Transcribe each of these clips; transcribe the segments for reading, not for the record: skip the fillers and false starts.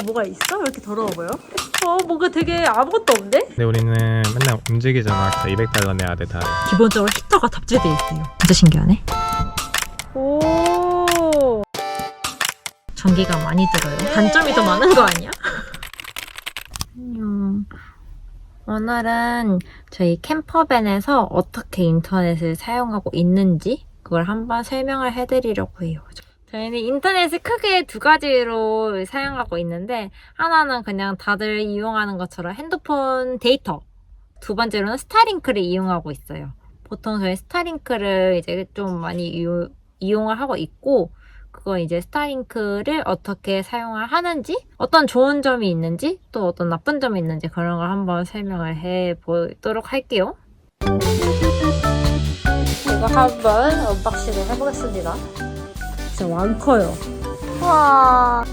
뭐가 있어? 왜 이렇게 더러워 보여? 뭔가 되게 아무것도 없네? 근데 우리는 맨날 움직이잖아. 그래서 $200 내야 돼, 다. 기본적으로 히터가 탑재되어 있어요. 진짜 신기하네. 오, 전기가 많이 들어요. 단점이 더 많은 거 아니야? 안녕. 오늘은 저희 캠퍼밴에서 어떻게 인터넷을 사용하고 있는지 그걸 한번 설명을 해드리려고 해요. 저희는 인터넷을 크게 두 가지로 사용하고 있는데, 하나는 그냥 다들 이용하는 것처럼 핸드폰 데이터, 두 번째로는 스타링크를 이용하고 있어요. 보통 저희 스타링크를 이제 좀 많이 이용을 하고 있고, 그거 이제 스타링크를 어떻게 사용을 하는지, 어떤 좋은 점이 있는지, 또 어떤 나쁜 점이 있는지 그런 걸 한번 설명을 해보도록 할게요. 이거 한번 언박싱을 해보겠습니다. 진짜 많고요. 우와,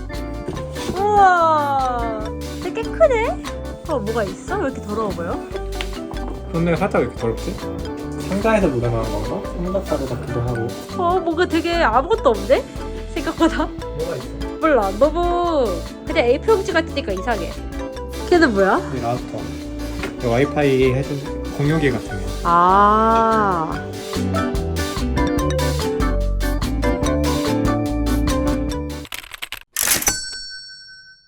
되게 크네? 뭐가 있어? 왜 이렇게 더러워 보여? 손내가 살짝 왜 이렇게 더럽지? 상자에서 묻어나는 건가? 삼각가루 같기도 하고. 뭔가 되게 아무것도 없네? 생각보다. 뭐가 있어? 몰라, 너무 그냥 A4 용지 같으니까 이상해. 걔는 뭐야? 이 라우터. 와이파이 해준 공유기 같은 게.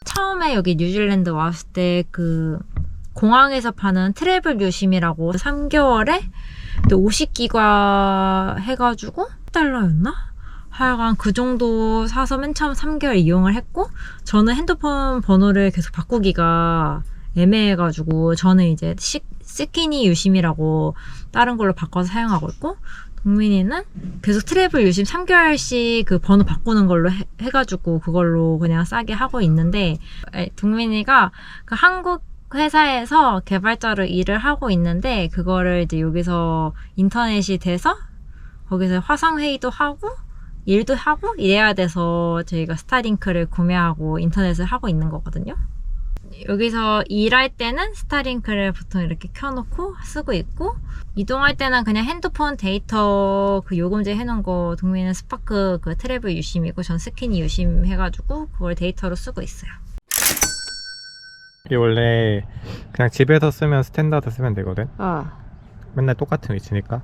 처음에 여기 뉴질랜드 왔을 때 그 공항에서 파는 트래블 유심이라고 3개월에 50기가 해가지고 $1였나? 하여간 그 정도 사서 맨 처음 3개월 이용을 했고, 저는 핸드폰 번호를 계속 바꾸기가 애매해가지고 저는 이제 스키니 유심이라고 다른 걸로 바꿔서 사용하고 있고, 동민이는 계속 트래블 유심 3개월씩 그 번호 바꾸는 걸로 해가지고 그걸로 그냥 싸게 하고 있는데, 동민이가 그 한국 회사에서 개발자로 일을 하고 있는데, 그거를 이제 여기서 인터넷이 돼서 거기서 화상회의도 하고 일도 하고 이래야 돼서 저희가 스타링크를 구매하고 인터넷을 하고 있는 거거든요. 여기서 일할 때는 스타링크를 보통 이렇게 켜놓고 쓰고 있고, 이동할 때는 그냥 핸드폰 데이터 그 요금제 해놓은 거, 동민은 스파크 그 트래블 유심이고 전 스키니 유심 해가지고 그걸 데이터로 쓰고 있어요. 이게 원래 그냥 집에서 쓰면 스탠다드 쓰면 되거든? 맨날 똑같은 위치니까.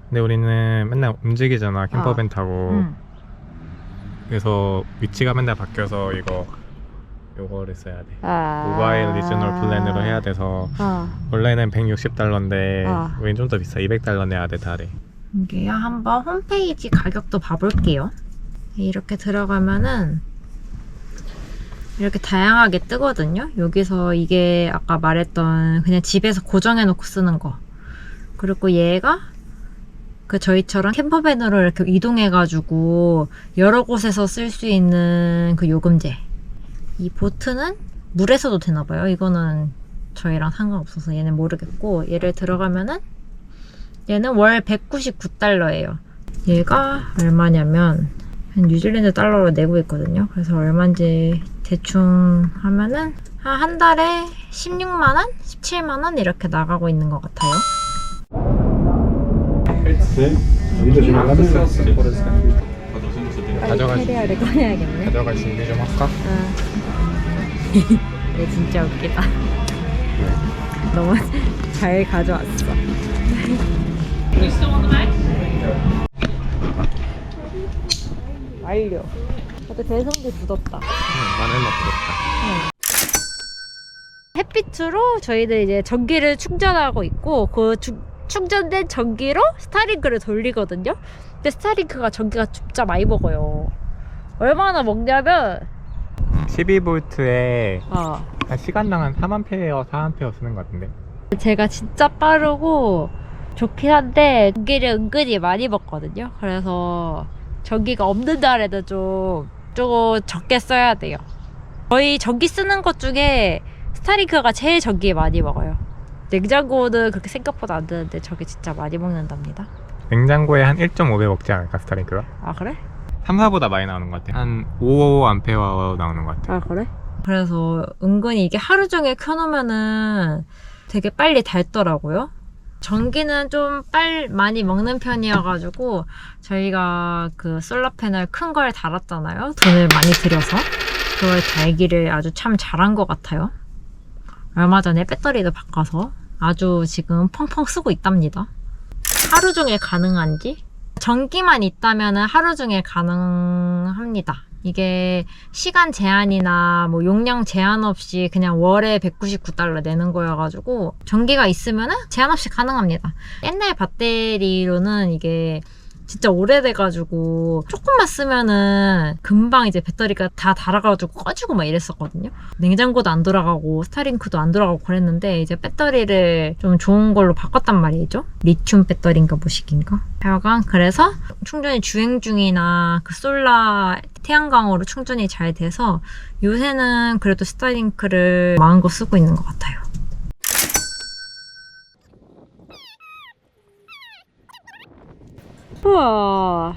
근데 우리는 맨날 움직이잖아, 캠퍼밴 타고. 그래서 위치가 맨날 바뀌어서 요거를 써야 돼. 모바일 리저널 플랜으로 해야 돼서 원래는 $160인데 우린 좀 더 비싸. $200 내야 돼, 달에. 이게요, 한번 홈페이지 가격도 봐볼게요. 이렇게 들어가면은 이렇게 다양하게 뜨거든요. 여기서 이게 아까 말했던 그냥 집에서 고정해놓고 쓰는 거, 그리고 얘가 그 저희처럼 캠퍼밴으로 이렇게 이동해가지고 여러 곳에서 쓸 수 있는 그 요금제. 이 보트는 물에서도 되나봐요. 이거는 저희랑 상관없어서 얘는 모르겠고, 얘를 들어가면은 얘는 월 $199예요. 얘가 얼마냐면 뉴질랜드 달러로 내고 있거든요. 그래서 얼마인지 대충 하면은 한 달에 16만원? 17만원 이렇게 나가고 있는 것 같아요. 캐리어를 꺼내야겠네. 가져갈 준비 좀 할까? 얘 진짜 웃기다. 너무 잘 가져왔어. 완료. 근데 대성도 굳었다. 마늘 맛 햇빛으로 저희는 이제 전기를 충전하고 있고, 그 충전된 전기로 스타링크를 돌리거든요. 근데 스타링크가 전기가 진짜 많이 먹어요. 얼마나 먹냐면 12V에 한 시간당 한 3A, 4A 쓰는 것 같은데. 제가 진짜 빠르고 좋긴 한데 전기를 은근히 많이 먹거든요. 그래서 전기가 없는 날에는 좀 적게 써야 돼요. 저희 전기 쓰는 것 중에 스타링크가 제일 전기 많이 먹어요. 냉장고는 그렇게 생각보다 안 드는데 저게 진짜 많이 먹는답니다. 냉장고에 한 1.5배 먹지 않을까, 스타링크가? 아, 그래? 3, 4보다 많이 나오는 것 같아. 한 5A 나오는 것 같아. 아, 그래? 그래서 은근히 이게 하루 종일 켜놓으면은 되게 빨리 닳더라고요. 전기는 좀 많이 먹는 편이어가지고 저희가 그 솔라 패널 큰 걸 달았잖아요. 돈을 많이 들여서. 그걸 달기를 아주 참 잘한 것 같아요. 얼마 전에 배터리도 바꿔서 아주 지금 펑펑 쓰고 있답니다. 하루 종일 가능한지? 전기만 있다면 하루 종일 가능합니다. 이게 시간 제한이나 뭐 용량 제한 없이 그냥 월에 $199 내는 거여가지고 전기가 있으면 제한 없이 가능합니다. 옛날 배터리로는 이게 진짜 오래돼가지고 조금만 쓰면은 금방 이제 배터리가 다 닳아가지고 꺼지고 막 이랬었거든요. 냉장고도 안 돌아가고 스타링크도 안 돌아가고 그랬는데 이제 배터리를 좀 좋은 걸로 바꿨단 말이죠. 리튬 배터리인가 뭐시기인가. 하여간 그래서 충전이 주행 중이나 그 솔라 태양광으로 충전이 잘 돼서 요새는 그래도 스타링크를 마음껏 쓰고 있는 것 같아요. 우와,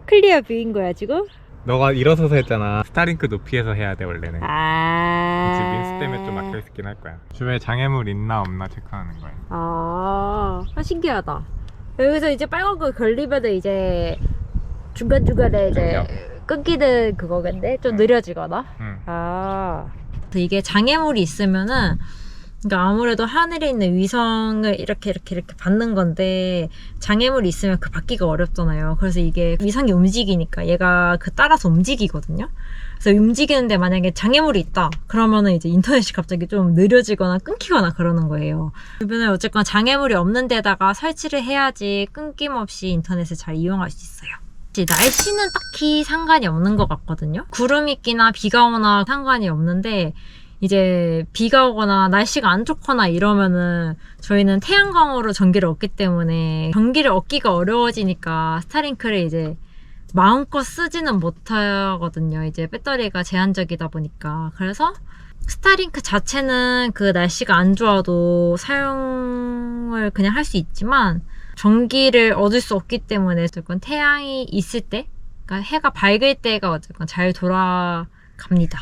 클리어 뷰인 거야 지금? 너가 일어서서 했잖아. 스타링크 높이에서 해야 돼 원래는. 아, 그치, 민수 때문에 좀 막혀있긴 할 거야. 주변에 장애물 있나 없나 체크하는 거야. 신기하다. 여기서 이제 빨간 거 걸리면 이제 중간중간에 이제 끊기는 그거겠네? 좀 느려지거나? 이게 장애물이 있으면은, 그러니까 아무래도 하늘에 있는 위성을 이렇게 받는 건데, 장애물이 있으면 그 받기가 어렵잖아요. 그래서 이게 위성이 움직이니까 얘가 그 따라서 움직이거든요. 그래서 움직이는데 만약에 장애물이 있다 그러면은 이제 인터넷이 갑자기 좀 느려지거나 끊기거나 그러는 거예요. 주변에 어쨌거나 장애물이 없는 데다가 설치를 해야지 끊김없이 인터넷을 잘 이용할 수 있어요. 날씨는 딱히 상관이 없는 것 같거든요. 구름이 끼나 비가 오나 상관이 없는데 이제 비가 오거나 날씨가 안 좋거나 이러면은 저희는 태양광으로 전기를 얻기 때문에 전기를 얻기가 어려워지니까 스타링크를 이제 마음껏 쓰지는 못하거든요. 이제 배터리가 제한적이다 보니까. 그래서 스타링크 자체는 그 날씨가 안 좋아도 사용을 그냥 할 수 있지만 전기를 얻을 수 없기 때문에 어쨌건 태양이 있을 때, 그러니까 해가 밝을 때가 어쨌건 잘 돌아갑니다.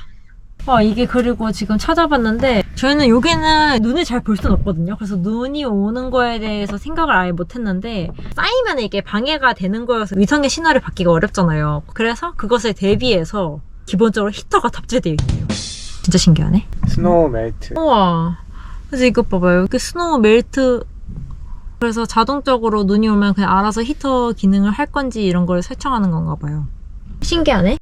이게 그리고 지금 찾아봤는데 저희는 여기는 눈을 잘 볼 수는 없거든요. 그래서 눈이 오는 거에 대해서 생각을 아예 못했는데 쌓이면 이게 방해가 되는 거여서 위성의 신호를 받기가 어렵잖아요. 그래서 그것을 대비해서 기본적으로 히터가 탑재되어 있대요. 진짜 신기하네. 스노우 멜트. 우와. 그래서 이거 봐봐요. 이렇게 스노우 멜트. 그래서 자동적으로 눈이 오면 그냥 알아서 히터 기능을 할 건지 이런 걸 설정하는 건가 봐요. 신기하네.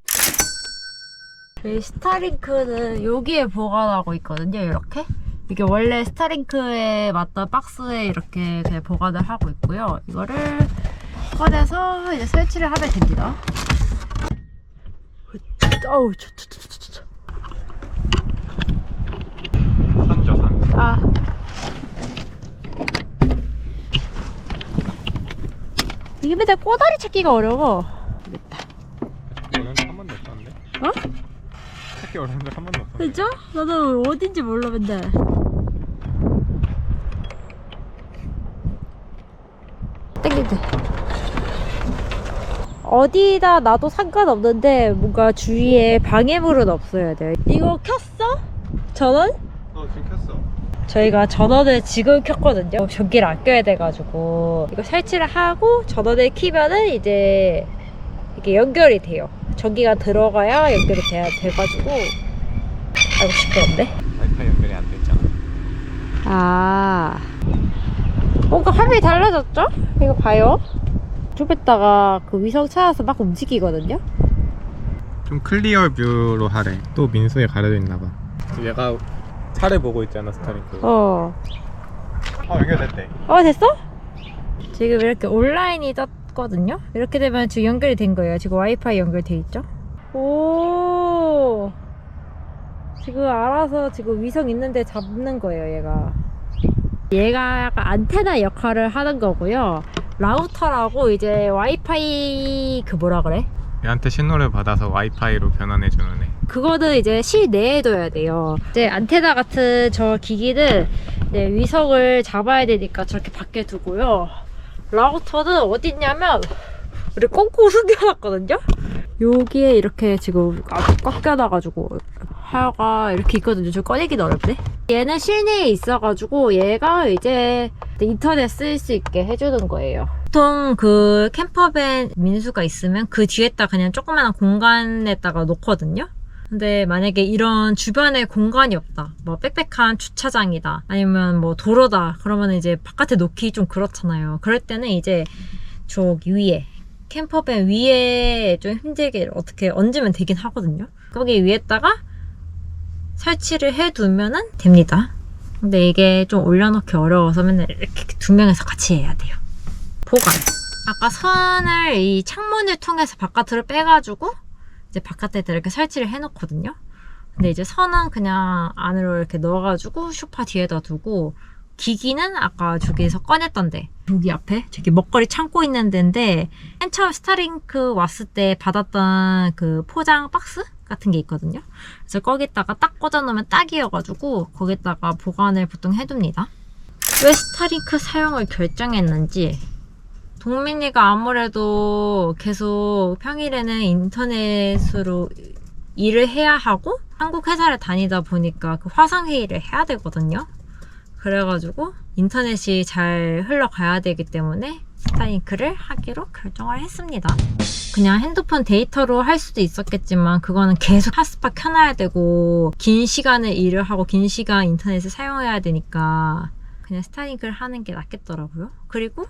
이 스타링크는 여기에 보관하고 있거든요. 이렇게. 이게 원래 스타링크에 맞던 박스에 이렇게 그냥 보관을 하고 있고요. 이거를 꺼내서 이제 설치를 하면 됩니다. 어우, 선죠, 선. 이게 맨날 꼬다리 찾기가 어려워. 됐다. 너는 한 번도 없었는데? 찾기 어려운데 한 번도 없었는데? 진짜? 나도 어딘지 몰라 맨날. 땡긴데. 어디다 놔도 상관없는데 뭔가 주위에 방해물은 없어야 돼요. 이거 켰어? 전원? 지금 켰어. 저희가 전원을 지금 켰거든요. 전기를 아껴야 돼가지고 이거 설치를 하고 전원을 켜면은 이제 이게 연결이 돼요. 전기가 들어가야 연결이 돼가지고. 아이고 시끄럽네. 와이파이 연결이 안 돼 있잖아. 뭔가 화면이 달라졌죠? 이거 봐요. 좀 있다가 그 위성 찾아서 막 움직이거든요. 좀 클리어 뷰로 하래. 또 민수에 가려져 있나봐. 얘가 차를 보고 있잖아, 스타링크. 연결됐대. 됐어? 지금 이렇게 온라인이 떴거든요. 이렇게 되면 지금 연결이 된 거예요. 지금 와이파이 연결돼 있죠. 오, 지금 알아서 지금 위성 있는데 잡는 거예요. 얘가 약간 안테나 역할을 하는 거고요. 라우터라고 이제 와이파이 뭐라 그래? 얘한테 신호를 받아서 와이파이로 변환해주는 애. 그거는 이제 실내에 둬야 돼요. 이제 안테나 같은 저 기기는 이제 위성을 잡아야 되니까 저렇게 밖에 두고요. 라우터는 어디 있냐면 우리 꽁꽁 숨겨놨거든요. 여기에 이렇게 지금 아주 꽉 껴놔가지고 하여가 이렇게 있거든요. 저 꺼내기는 어렵네. 얘는 실내에 있어가지고 얘가 이제 인터넷 쓸 수 있게 해주는 거예요. 보통 그 캠퍼밴 민수가 있으면 그 뒤에다 그냥 조그마한 공간에다가 놓거든요. 근데 만약에 이런 주변에 공간이 없다, 뭐 빽빽한 주차장이다, 아니면 뭐 도로다, 그러면 이제 바깥에 놓기 좀 그렇잖아요. 그럴 때는 이제 저기 위에, 캠퍼밴 위에 좀 힘들게 어떻게 얹으면 되긴 하거든요. 거기 위에다가 설치를 해두면은 됩니다. 근데 이게 좀 올려놓기 어려워서 맨날 이렇게 두 명이서 같이 해야 돼요. 보관. 아까 선을 이 창문을 통해서 바깥으로 빼가지고 이제 바깥에다 이렇게 설치를 해놓거든요. 근데 이제 선은 그냥 안으로 이렇게 넣어가지고 소파 뒤에다 두고, 기기는 아까 저기에서 꺼냈던데, 여기 앞에 저기 먹거리 창고 있는 데인데, 맨 처음 스타링크 왔을 때 받았던 그 포장 박스 같은 게 있거든요. 그래서 거기다가 딱 꽂아놓으면 딱이어가지고 거기다가 보관을 보통 해둡니다. 왜 스타링크 사용을 결정했는지, 동민이가 아무래도 계속 평일에는 인터넷으로 일을 해야 하고 한국 회사를 다니다 보니까 그 화상회의를 해야 되거든요. 그래가지고 인터넷이 잘 흘러가야 되기 때문에 스타링크를 하기로 결정을 했습니다. 그냥 핸드폰 데이터로 할 수도 있었겠지만 그거는 계속 핫스팟 켜놔야 되고 긴 시간을 일을 하고 긴 시간 인터넷을 사용해야 되니까 그냥 스타링크를 하는 게 낫겠더라고요. 그리고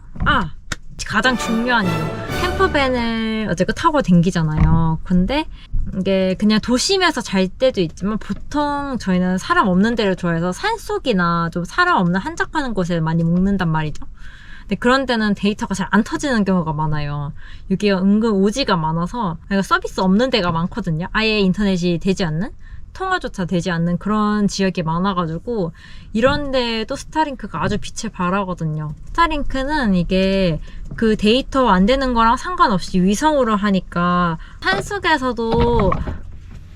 가장 중요한 이유, 캠퍼밴을 어쨌든 타고 댕기잖아요. 근데 이게 그냥 도심에서 잘 때도 있지만 보통 저희는 사람 없는 데를 좋아해서 산속이나 좀 사람 없는 한적하는 곳에 많이 묵는단 말이죠. 근데 그런 데는 데이터가 잘 안 터지는 경우가 많아요. 여기가 은근 오지가 많아서 서비스 없는 데가 많거든요. 아예 인터넷이 되지 않는, 통화조차 되지 않는 그런 지역이 많아가지고 이런 데도 스타링크가 아주 빛을 발하거든요. 스타링크는 이게 그 데이터 안 되는 거랑 상관없이 위성으로 하니까 산속에서도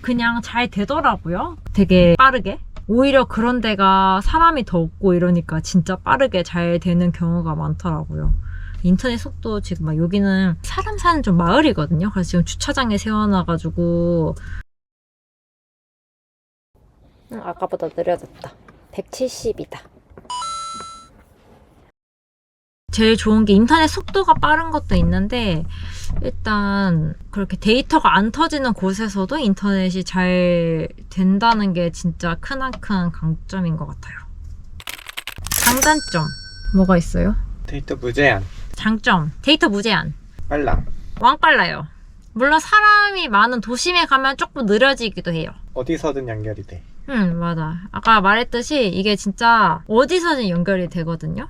그냥 잘 되더라고요. 되게 빠르게. 오히려 그런 데가 사람이 더 없고 이러니까 진짜 빠르게 잘 되는 경우가 많더라고요. 인터넷 속도 지금 막 여기는 사람 사는 좀 마을이거든요. 그래서 지금 주차장에 세워놔가지고 아까보다 느려졌다. 170이다. 제일 좋은 게 인터넷 속도가 빠른 것도 있는데 일단 그렇게 데이터가 안 터지는 곳에서도 인터넷이 잘 된다는 게 진짜 크나큰 강점인 것 같아요. 장단점 뭐가 있어요? 데이터 무제한. 장점 데이터 무제한. 빨라. 왕빨라요. 물론 사람이 많은 도심에 가면 조금 느려지기도 해요. 어디서든 연결이 돼. 맞아. 아까 말했듯이 이게 진짜 어디서든 연결이 되거든요.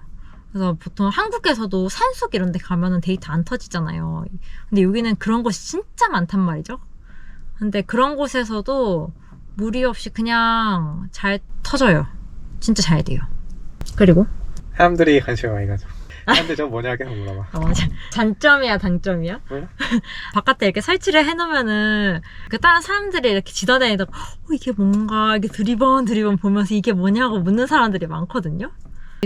그래서 보통 한국에서도 산속 이런 데 가면은 데이터 안 터지잖아요. 근데 여기는 그런 곳이 진짜 많단 말이죠. 근데 그런 곳에서도 무리 없이 그냥 잘 터져요. 진짜 잘 돼요. 그리고 사람들이 관심을 많이 가져. 근데 저 뭐냐 계속 물어봐. 맞아. 단점이야, 단점이야? 응? 바깥에 이렇게 설치를 해놓으면은 그 다른 사람들이 이렇게 지나다니다가 이게 뭔가 이게 드리번 보면서 이게 뭐냐고 묻는 사람들이 많거든요.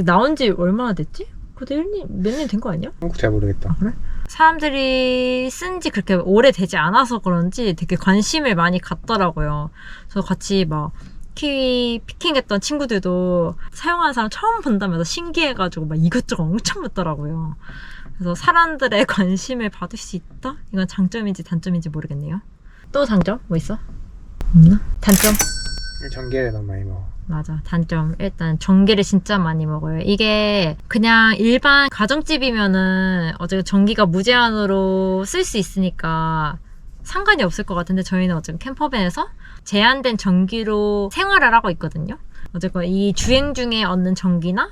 나온 지 얼마나 됐지? 그때 몇 년 된 거 아니야? 한국 잘 모르겠다. 그래? 사람들이 쓴 지 그렇게 오래되지 않아서 그런지 되게 관심을 많이 갖더라고요. 그래서 같이 막 키위 피킹했던 친구들도 사용하는 사람 처음 본다면서 신기해가지고 막 이것저것 엄청 묻더라고요. 그래서 사람들의 관심을 받을 수 있다? 이건 장점인지 단점인지 모르겠네요. 또 장점? 뭐 있어? 없나? 단점? 전기를 너무 많이 먹어. 맞아. 단점. 일단 전기를 진짜 많이 먹어요. 이게 그냥 일반 가정집이면은 어쨌든 전기가 무제한으로 쓸 수 있으니까 상관이 없을 것 같은데 저희는 어쨌든 캠퍼밴에서 제한된 전기로 생활을 하고 있거든요. 어쨌건 이 주행 중에 얻는 전기나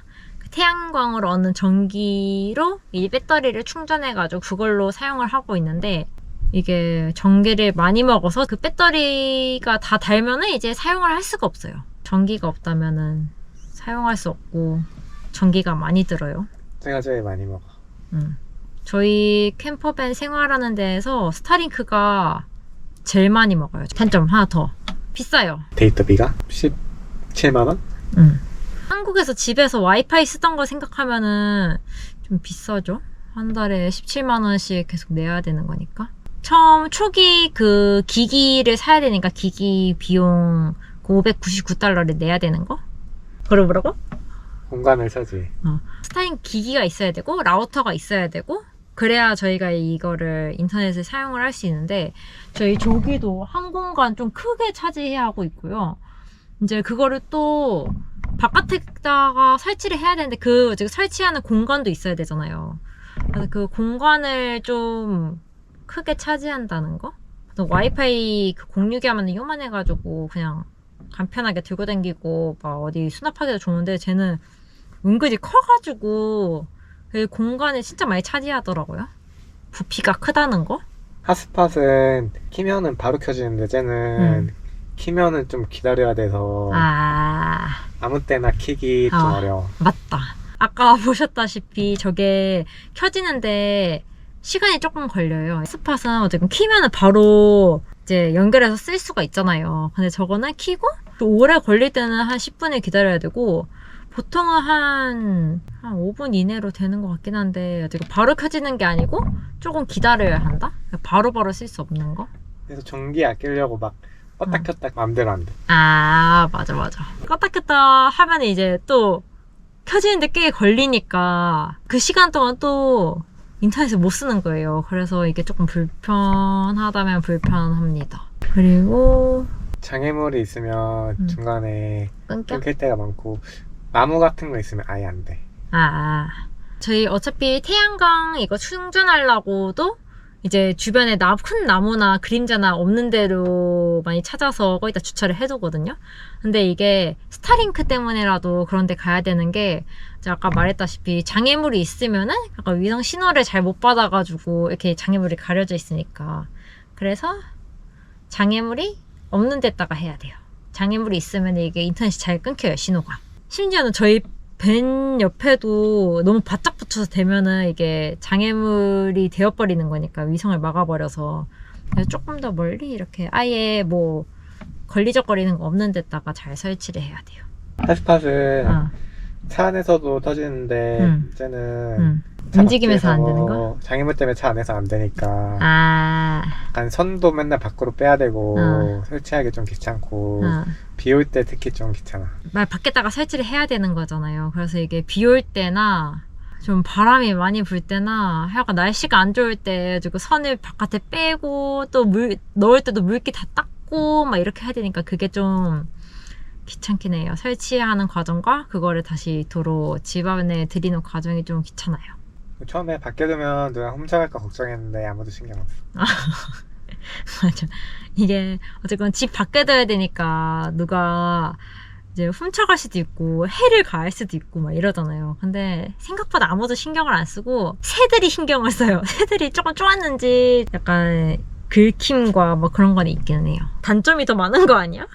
태양광으로 얻는 전기로 이 배터리를 충전해가지고 그걸로 사용을 하고 있는데 이게 전기를 많이 먹어서 그 배터리가 다 닳으면은 이제 사용을 할 수가 없어요. 전기가 없다면은 사용할 수 없고 전기가 많이 들어요. 제가 제일 많이 먹어. 저희 캠퍼밴 생활하는 데에서 스타링크가 제일 많이 먹어요. 단점 하나 더. 비싸요. 데이터비가 17만원? 한국에서 집에서 와이파이 쓰던 거 생각하면은 좀 비싸죠. 한 달에 17만원씩 계속 내야 되는 거니까. 처음 초기 그 기기를 사야 되니까 기기 비용 599달러를 내야 되는 거? 그걸 뭐라고? 공간을 차지. 스타링크 기기가 있어야 되고 라우터가 있어야 되고 그래야 저희가 이거를 인터넷에 사용을 할 수 있는데 저희 조기도 한 공간 좀 크게 차지해야 하고 있고요. 이제 그거를 또 바깥에다가 설치를 해야 되는데 그 지금 설치하는 공간도 있어야 되잖아요. 그래서 그 공간을 좀 크게 차지한다는 거? 와이파이 그 공유기 하면 요만해가지고 그냥 간편하게 들고 다니고 막 어디 수납하기도 좋은데 쟤는 은근히 커가지고 그 공간을 진짜 많이 차지하더라고요. 부피가 크다는 거? 핫스팟은 키면은 바로 켜지는데 쟤는 키면은 좀 기다려야 돼서 아무 때나 키기 좀 어려워. 맞다. 아까 보셨다시피 저게 켜지는데 시간이 조금 걸려요. 핫스팟은 어쨌든 키면은 바로 이제 연결해서 쓸 수가 있잖아요. 근데 저거는 키고 오래 걸릴 때는 한 10분을 기다려야 되고 보통은 한 5분 이내로 되는 것 같긴 한데 바로 켜지는 게 아니고 조금 기다려야 한다? 바로바로 쓸 수 없는 거? 그래서 전기 아끼려고 막 껐다 켰다 맘대로 안 돼. 맞아. 껐다 켰다 하면 이제 또 켜지는데 꽤 걸리니까 그 시간 동안 또 인터넷을 못 쓰는 거예요. 그래서 이게 조금 불편하다면 불편합니다. 그리고 장애물이 있으면 중간에 끊겨? 끊길 때가 많고 나무 같은 거 있으면 아예 안 돼. 저희 어차피 태양광 이거 충전하려고도 이제 주변에 큰 나무나 그림자나 없는 데로 많이 찾아서 거기다 주차를 해두거든요. 근데 이게 스타링크 때문에라도 그런 데 가야 되는 게 제가 아까 말했다시피 장애물이 있으면은 약간 위성 신호를 잘 못 받아가지고 이렇게 장애물이 가려져 있으니까 그래서 장애물이 없는 데다가 해야 돼요. 장애물이 있으면 이게 인터넷이 잘 끊겨요, 신호가. 심지어는 저희 벤 옆에도 너무 바짝 붙여서 대면은 이게 장애물이 되어버리는 거니까 위성을 막아버려서 그래서 조금 더 멀리 이렇게 아예 뭐 걸리적거리는 거 없는 데다가 잘 설치를 해야 돼요. 핫스팟은 차 안에서도 터지는데 쟤는 움직이면서 안 되는 거? 장애물 때문에 차 안에서 안 되니까 약간 선도 맨날 밖으로 빼야 되고 설치하기 좀 귀찮고 비 올 때 특히 좀 귀찮아. 밖에다가 설치를 해야 되는 거잖아요. 그래서 이게 비 올 때나 좀 바람이 많이 불 때나 약간 날씨가 안 좋을 때 선을 바깥에 빼고 또 물 넣을 때도 물기 다 닦고 막 이렇게 해야 되니까 그게 좀 귀찮긴 해요. 설치하는 과정과 그거를 다시 도로 집 안에 들이는 과정이 좀 귀찮아요. 처음에 밖에 두면 누가 훔쳐갈까 걱정했는데 아무도 신경 없어. 맞아. 이게 어쨌건 집 밖에 둬야 되니까 누가 이제 훔쳐갈 수도 있고 해를 가할 수도 있고 막 이러잖아요. 근데 생각보다 아무도 신경을 안 쓰고 새들이 신경을 써요. 새들이 조금 쪼았는지 약간 긁힘과 뭐 그런 건 있기는 해요. 단점이 더 많은 거 아니야? 왜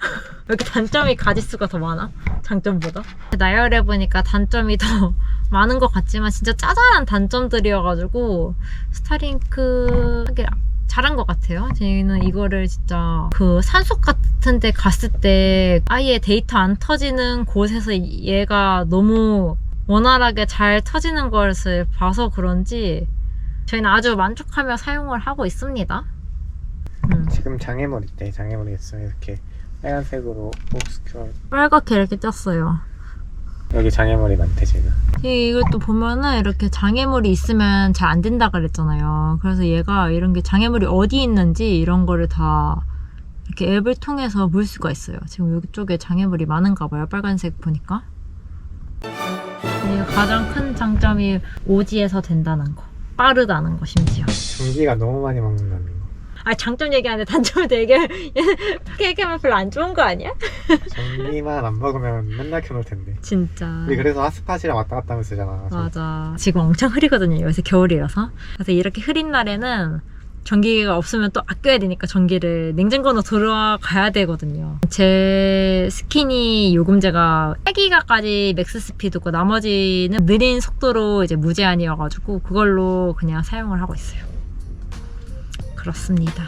이렇게 단점이 가지수가 더 많아? 장점보다? 나열해보니까 단점이 더 많은 것 같지만 진짜 짜잘한 단점들이어가지고 스타링크 하기 잘한 것 같아요. 저희는 이거를 진짜 그 산속 같은 데 갔을 때 아예 데이터 안 터지는 곳에서 얘가 너무 원활하게 잘 터지는 것을 봐서 그런지 저희는 아주 만족하며 사용을 하고 있습니다. 지금 장애물 있대. 장애물이 있으면 이렇게 빨간색으로 옥스큐어 빨갛게 이렇게 떴어요. 여기 장애물이 많대 지금. 이것도 보면은 이렇게 장애물이 있으면 잘 안 된다 그랬잖아요. 그래서 얘가 이런 게 장애물이 어디 있는지 이런 거를 다 이렇게 앱을 통해서 볼 수가 있어요. 지금 이쪽에 장애물이 많은가 봐요. 빨간색 보니까. 가장 큰 장점이 오지에서 된다는 거. 빠르다는 거 심지어. 전기가 너무 많이 먹는다는 거. 장점 얘기하는데 단점을 얘기하면 별로 안 좋은 거 아니야? 전기만 안 먹으면 맨날 켜놓을 텐데. 진짜. 우리 그래서 핫스팟이랑 왔다 갔다 하면 쓰잖아. 맞아. 지금 엄청 흐리거든요. 요새 겨울이라서. 그래서 이렇게 흐린 날에는 전기가 없으면 또 아껴야 되니까 전기를 냉장고로 들어가야 되거든요. 제 스키니 요금제가 8기가까지 맥스 스피드고 나머지는 느린 속도로 이제 무제한이어가지고 그걸로 그냥 사용을 하고 있어요. 그렇습니다.